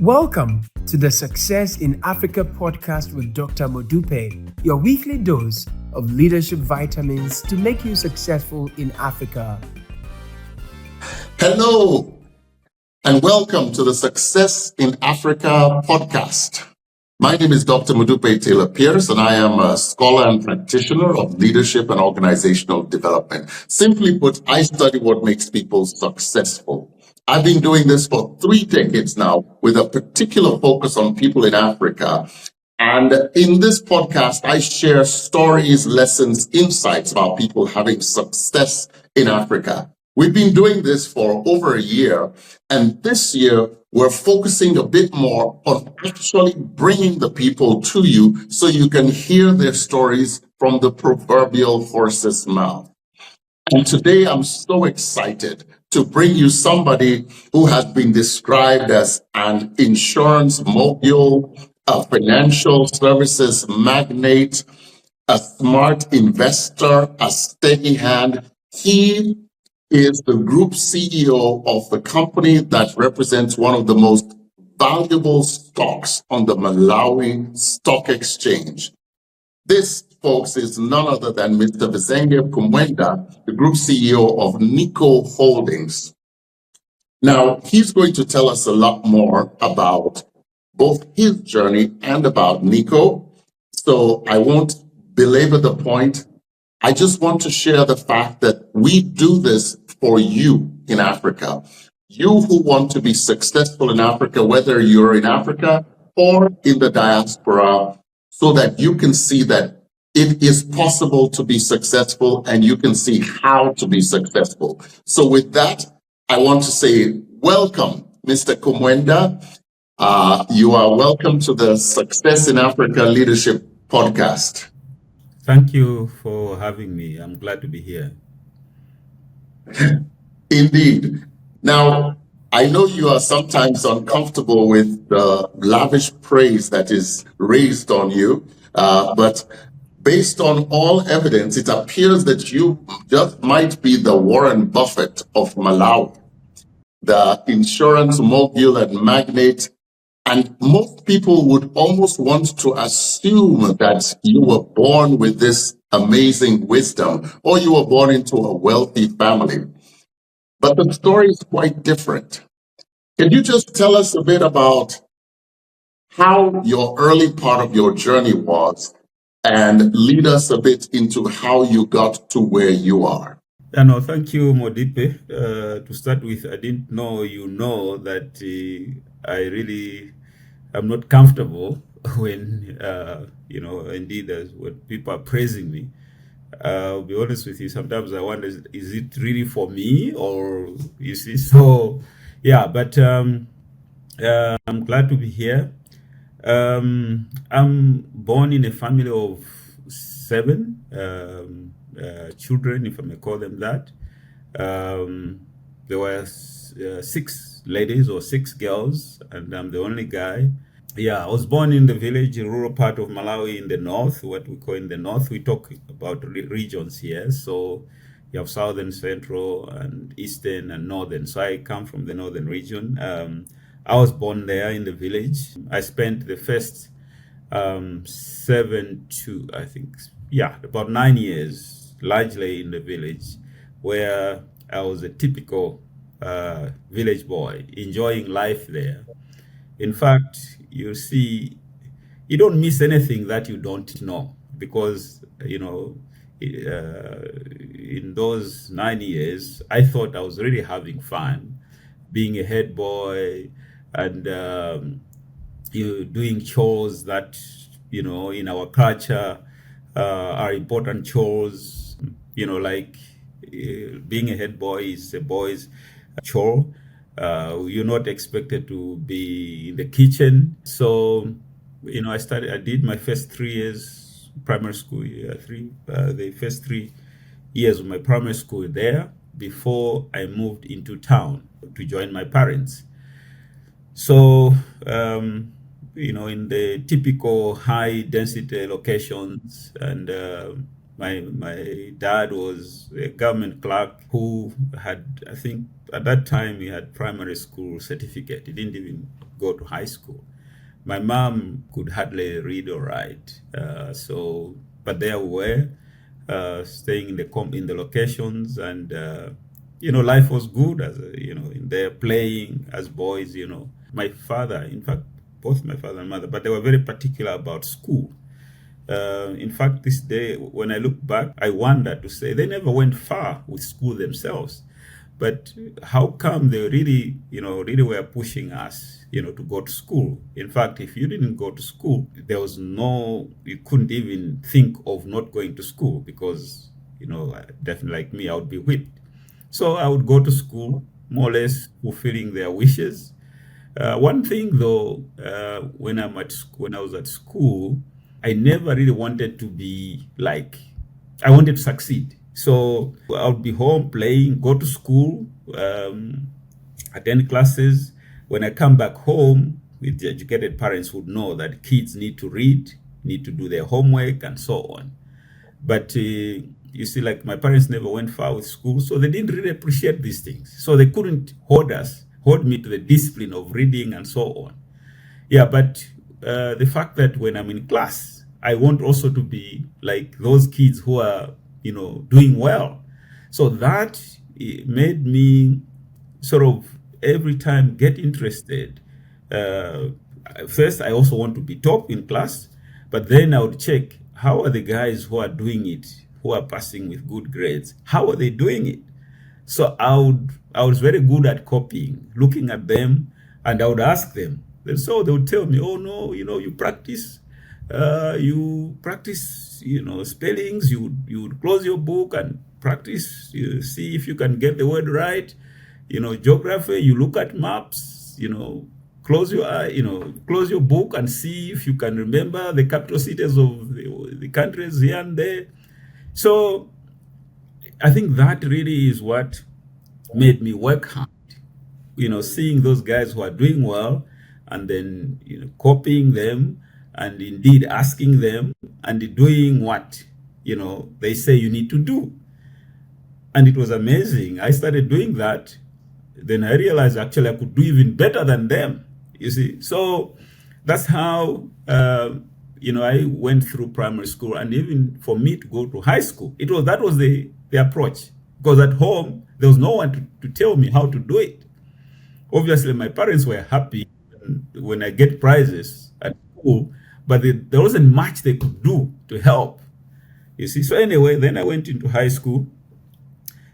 Welcome to the Success in Africa podcast with Dr. Modupe, your weekly dose of leadership vitamins to make you successful in Africa. Hello, and welcome to the Success in Africa podcast. My name is Dr. Modupe Taylor Pierce, and I am a scholar and practitioner of leadership and organizational development. Simply put, I study what makes people successful. I've been doing this for 3 decades now with a particular focus on people in Africa. And in this podcast, I share stories, lessons, insights about people having success in Africa. We've been doing this for over a year, and this year we're focusing a bit more on actually bringing the people to you so you can hear their stories from the proverbial horse's mouth. And today I'm so excited to bring you somebody who has been described as an insurance mogul, a financial services magnate, a smart investor, a steady hand. He is the group CEO of the company that represents one of the most valuable stocks on the Malawi Stock Exchange. This, folks, is none other than Mr. Vizenge Kumwenda, the group CEO of Nico Holdings. Now, he's going to tell us a lot more about both his journey and about Nico. So I won't belabor the point. I just want to share the fact that we do this for you in Africa. You who want to be successful in Africa, whether you're in Africa or in the diaspora, so that you can see that it is possible to be successful and you can see how to be successful. So with that, I want to say welcome, Mr. Kumwenda. You are welcome to the Success in Africa Leadership Podcast. Thank you for having me. I'm glad to be here. Indeed. Now, I know you are sometimes uncomfortable with the lavish praise that is raised on you, but based on all evidence, it appears that you just might be the Warren Buffett of Malawi, the insurance mogul and magnate. And most people would almost want to assume that you were born with this amazing wisdom, or you were born into a wealthy family. But the story is quite different. Can you just tell us a bit about how your early part of your journey was and lead us a bit into how you got to where you are? Thank you, Modupe. To start with, I didn't know that I really am not comfortable when, indeed, when people are praising me. I'll be honest with you, sometimes I wonder, is it really for me, or you see? So, yeah, but I'm glad to be here. I'm born in a family of 7 children, if I may call them that. There were 6 ladies or 6 girls, and I'm the only guy. Yeah, I was born in the village, a rural part of Malawi in the north, what we call in the north. We talk about regions here. So you have southern, central, and eastern, and northern. So I come from the northern region. I was born there in the village. I spent the first 7 to, I think, about 9 years, largely in the village, where I was a typical village boy, enjoying life there. In fact, you see, you don't miss anything that you don't know, because, in those 9 years, I thought I was really having fun, being a head boy and doing chores that, in our culture are important chores, like being a head boy is a boy's chore. You're not expected to be in the kitchen. So, I did my first 3 years primary school, the first 3 years of my primary school there before I moved into town to join my parents. So, in the typical high density locations, and my dad was a government clerk who had, I think at that time, he had primary school certificate. He didn't even go to high school. My mom could hardly read or write, but there we were, staying in the locations, and life was good as in there playing as boys. My father, in fact, both my father and mother, but they were very particular about school. In fact, this day, when I look back, I wonder to say they never went far with school themselves. But how come they really were pushing us, to go to school? In fact, if you didn't go to school, you couldn't even think of not going to school because, definitely like me, I would be whipped. So I would go to school, more or less fulfilling their wishes. One thing though, when I was at school, I never really wanted to be like, I wanted to succeed. So I would be home playing, go to school, attend classes. When I come back home, with the educated parents would know that kids need to read, need to do their homework, and so on. But you see, like my parents never went far with school, so they didn't really appreciate these things. So they couldn't hold me to the discipline of reading and so on. Yeah, but the fact that when I'm in class, I want also to be like those kids who are, doing well. So that made me sort of every time get interested. First, I also want to be top in class, but then I would check how are the guys who are doing it, who are passing with good grades, how are they doing it? So I was very good at copying, looking at them, and I would ask them. And so they would tell me, "Oh no, you practice, spellings. You would close your book and practice. You see if you can get the word right. Geography. You look at maps. Close your eye. Close your book and see if you can remember the capital cities of the countries here and there." So I think that really is what made me work hard. Seeing those guys who are doing well, and then copying them, and indeed asking them, and doing what they say you need to do. And it was amazing. I started doing that. Then I realized actually I could do even better than them. You see, so that's how I went through primary school, and even for me to go to high school, that was the approach, because at home there was no one to tell me how to do it. Obviously, my parents were happy when I get prizes at school, but there wasn't much they could do to help. You see, so anyway, then I went into high school.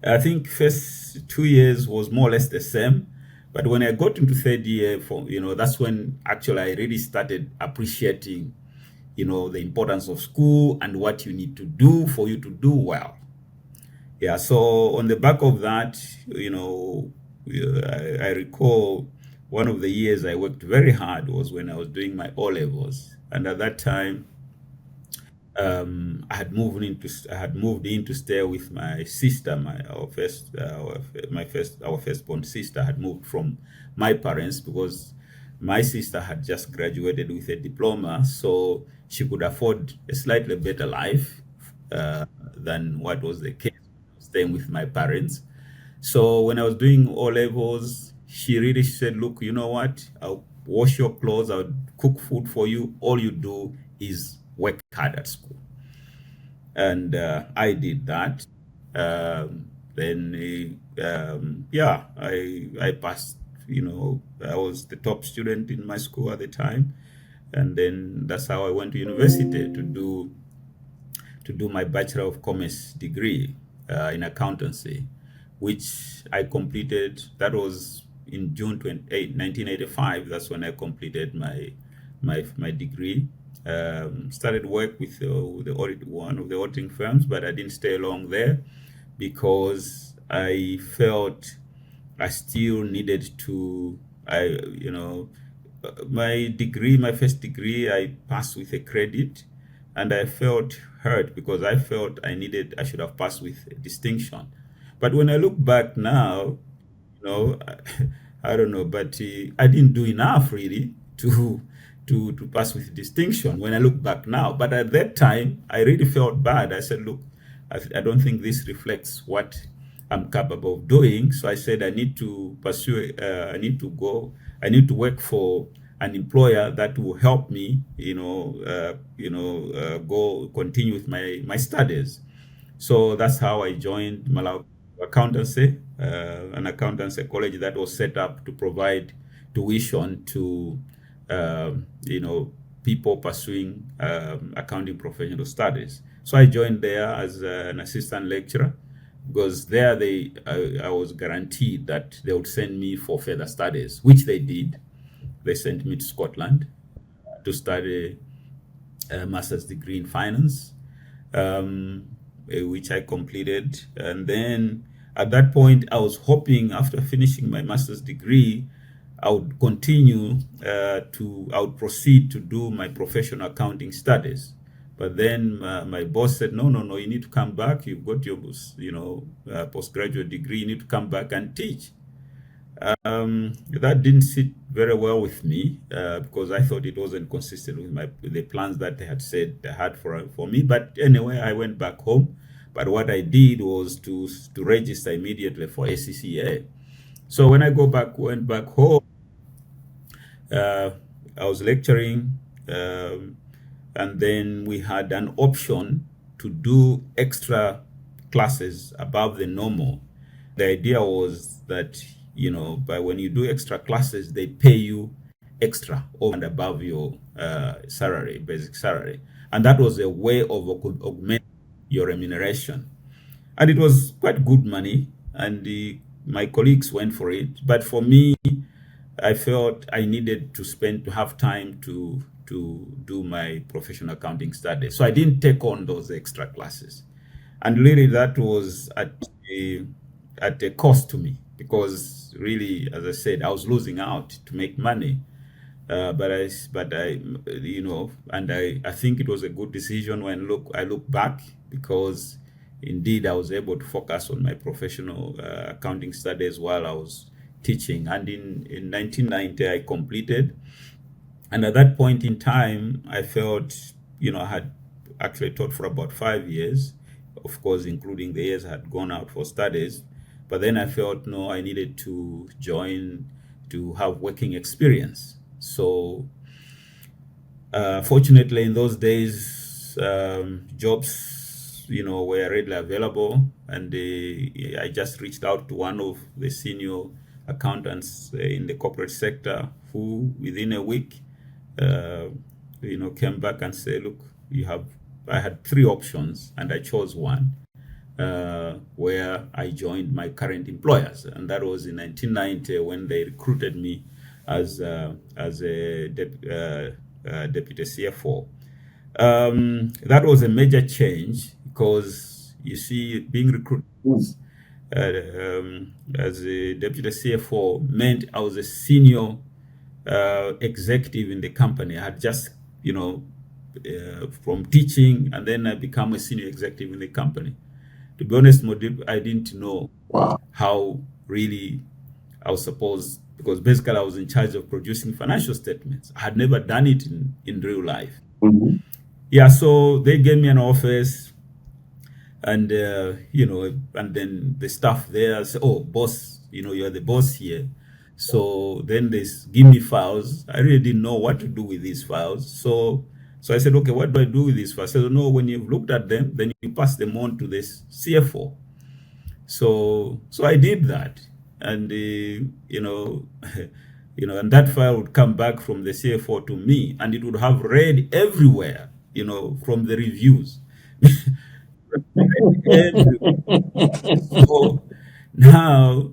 I think first 2 years was more or less the same, but when I got into third year, that's when actually I really started appreciating, the importance of school and what you need to do for you to do well. Yeah, so on the back of that, I recall one of the years I worked very hard was when I was doing my O-levels, and at that time, I had moved in to stay with my sister. Our firstborn sister had moved from my parents because my sister had just graduated with a diploma, so she could afford a slightly better life than what was the case staying with my parents. So when I was doing O-levels, she really said, "Look, you know what? I'll wash your clothes, I'll cook food for you. All you do is work hard at school." And I did that. I passed. I was the top student in my school at the time, and then that's how I went to university to do my Bachelor of Commerce degree in accountancy, which I completed. That was in June 28, 1985. That's when I completed my degree. Started work with one of the auditing firms, but I didn't stay long there because I felt I still needed to. My first degree, I passed with a credit, and I felt hurt because I felt I should have passed with a distinction. But when I look back now, I don't know, but I didn't do enough really to pass with distinction when I look back now. But at that time, I really felt bad. I said, "Look, I don't think this reflects what I'm capable of doing." So I said, I need to pursue, I need to go I need to work for an employer that will help me, go continue with my studies. So that's how I joined Malawi Accountancy, an accountancy college that was set up to provide tuition to, people pursuing accounting professional studies. So I joined there as an assistant lecturer because there I was guaranteed that they would send me for further studies, which they did. They sent me to Scotland to study a master's degree in finance, which I completed. And then at that point, I was hoping after finishing my master's degree, I would I would proceed to do my professional accounting studies. But then my boss said, no, you need to come back. You've got your, postgraduate degree. You need to come back and teach. That didn't sit very well with me because I thought it wasn't consistent with the plans that they had said they had for me. But anyway, I went back home. But what I did was to register immediately for ACCA. So when I went back home, I was lecturing, and then we had an option to do extra classes above the normal. The idea was that, but when you do extra classes, they pay you extra over and above your salary, basic salary. And that was a way of augmenting your remuneration. And it was quite good money, and my colleagues went for it. But for me, I felt I needed to have time to do my professional accounting studies. So I didn't take on those extra classes. And really that was at a cost to me because really, as I said, I was losing out to make money. But I think it was a good decision when I look back, because indeed I was able to focus on my professional accounting studies while I was teaching. And in 1990, I completed. And at that point in time, I felt, I had actually taught for about 5 years, of course, including the years I had gone out for studies. But then I felt, no, I needed to join to have working experience. So fortunately, in those days, jobs, were readily available. And I just reached out to one of the senior accountants in the corporate sector who, within a week, came back and said, look, I had 3 options and I chose one, where I joined my current employers. And that was in 1990 when they recruited me as a deputy CFO. That was a major change because, you see, being recruited as a deputy CFO meant I was a senior executive in the company. I had just, from teaching, and then I became a senior executive in the company. To be honest, Modupe, I didn't know how really I was supposed, because basically I was in charge of producing financial statements. I had never done it in real life. Mm-hmm. Yeah, so they gave me an office, and and then the staff there said, "Oh, boss, you're the boss here." So then they give me files. I really didn't know what to do with these files. So I said, "Okay, what do I do with these files?" I said, "No, when you've looked at them, then you pass them on to this CFO." So I did that, and and that file would come back from the CFO to me, and it would have read everywhere, from the reviews. So now,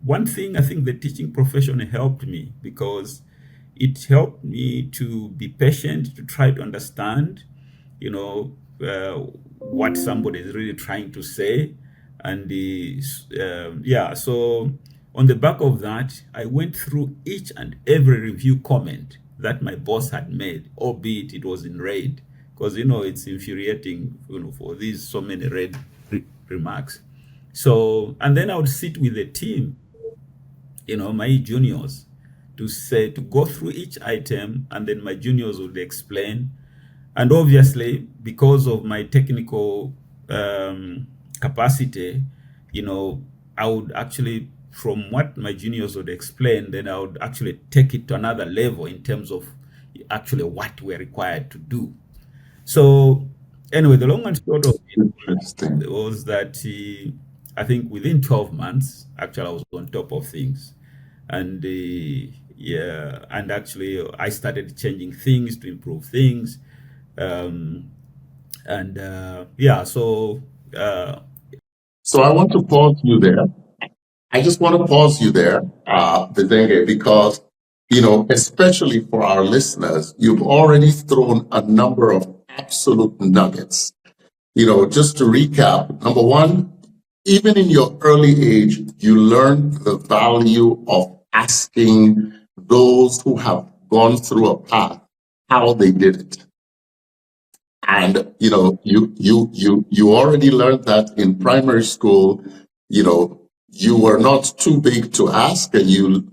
one thing I think the teaching profession helped me, because it helped me to be patient, to try to understand, what somebody is really trying to say. And so on the back of that, I went through each and every review comment that my boss had made, albeit it was in red, because it's infuriating, for these so many red remarks. So, and then I would sit with the team, my juniors, to go through each item, and then my juniors would explain. And obviously, because of my technical capacity, I would actually from what my juniors would explain, then I would actually take it to another level in terms of actually what we're required to do. So anyway, the long and short of Interesting. it was that I think within 12 months, actually, I was on top of things. And yeah, and actually, I started changing things to improve things. Um, and yeah, so So I want to pause you there. I just want to pause you there, Vizenge, because, especially for our listeners, you've already thrown a number of absolute nuggets. Just to recap, number one, even in your early age, you learned the value of asking those who have gone through a path how they did it. And you already learned that in primary school, you were not too big to ask, and you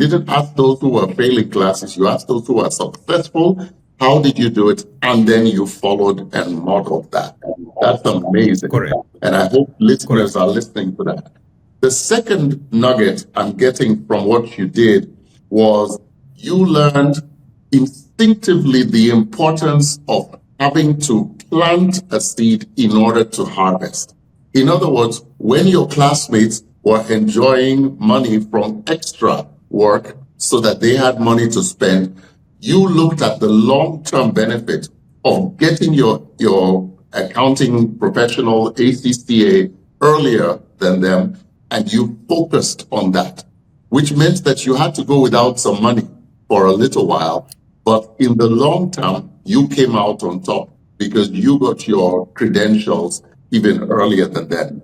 didn't ask those who were failing classes, you asked those who were successful, how did you do it? And then you followed and modeled that. That's amazing. correct. And I hope listeners Correct. are listening to that. The second nugget I'm getting from what you did was you learned instinctively the importance of having to plant a seed in order to harvest. In other words, when your classmates were enjoying money from extra work so that they had money to spend, you looked at the long-term benefit of getting your accounting professional ACCA earlier than them, and you focused on that, which meant that you had to go without some money for a little while. But in the long term, you came out on top because you got your credentials even earlier than them.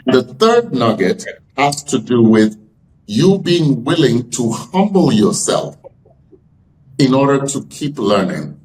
The third nugget has to do with you being willing to humble yourself in order to keep learning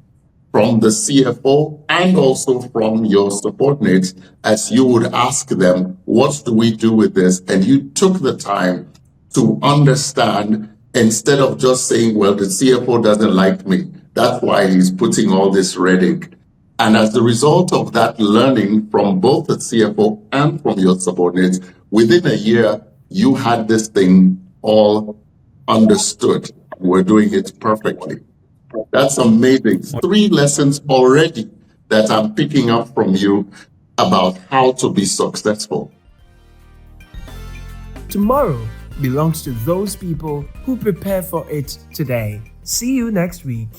from the CFO and also from your subordinates, as you would ask them, what do we do with this? And you took the time to understand instead of just saying, well, the CFO doesn't like me. That's why he's putting all this red ink. And as a result of that learning from both the CFO and from your subordinates, within a year, you had this thing all understood. We're doing it perfectly. That's amazing. 3 lessons already that I'm picking up from you about how to be successful. Tomorrow belongs to those people who prepare for it today. See you next week.